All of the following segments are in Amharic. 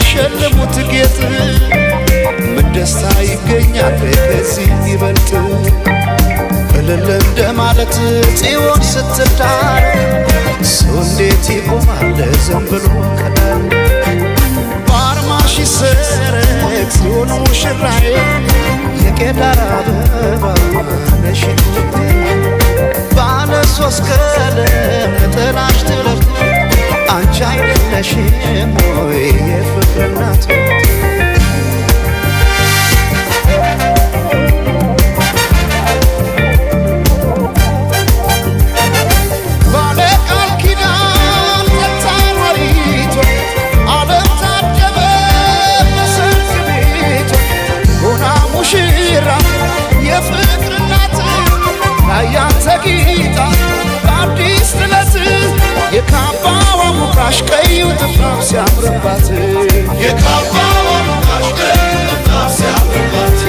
ሸልሙት ጌጥ ምን ደስታ ይገኛል ከዚህ ይበልጥ እልል እንደማለት ጽዮን ስትዳር ሰው እንዴት ይቆማል ዝም ብሎ ከዳር በአርማሽ ይሰረቅ ጽዮን ሙሽራዬ የቄዳር አበባ ነሽ ባለ ሶስት ቀለም ነጠላሽ ትለብጥ አንቺ አይደለሽም ወይ የፍቅር እናት ባለ ቃል ኪዳን ተታወሪቶ ዓለም ታጀበ በሰርግ ቤቶ ሆና ሙሽራ የፍቅር እናት ላያንተ ጌታ በአዲስ ጥለት የካባዋ ሙቃሽ ቀዩ ጥፍራም ሲያምርባት የካባዋ ሙቃሽ ቀዩ ጥፍራም ሲያምርባት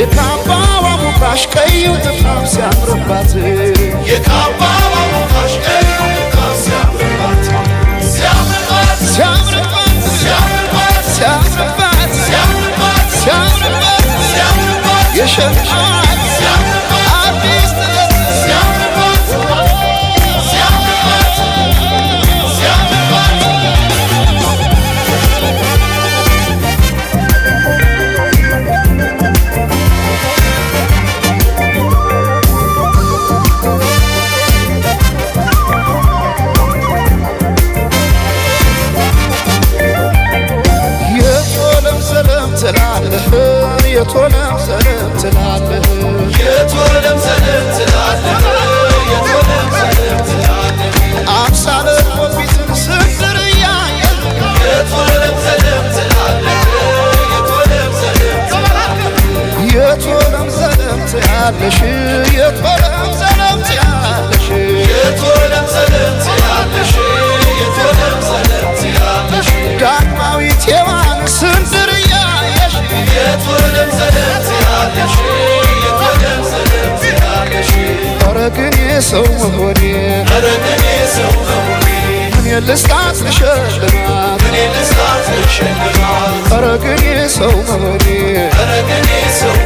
የካባዋ ሙቃሽ ቀዩ ጥፍራም ሲያምርባት የካባዋ ሙቃሽ ቀዩ ጥፍራም ሲያምርባት ሲያምርባት ሲያምርባት ሲያምርባት ሲያምርባት ሲያምርባት ሲያምርባት ሲያምርባት የሸምዓት ሲያምርባት አዲስ ጥለት ሲያምርባት የቶለም ሰለም ትላለህ የቶለም ሰለም ትላለህ የቶለም ሰለም ትላለህ አምሳለ ሞቢትን ስንድር ያየህ የቶለም ሰለም ትላለህ የቶለም ሰለም ትላለህ የቶለም ሰለም ትያለሽ የቶለም ሰለም ትያለሽ የቶለም ሰለም ትያለሽ የቶለም ሰለም ትያለሽ ዳግማዊት ሔዋን ስንድር ያየሽ የቶለም ሰለም ትያለሽ የቶለም ሰለም ትያለሽ ኧረ ግን የሰው መሆኔ ኧረ ግን የሰው መሆኔ ምን ልስጣት ልሸልማት ምን ልስጣት ልሸልማት ኧረ ግን የሰው መሆኔ ኧረ ግን የሰው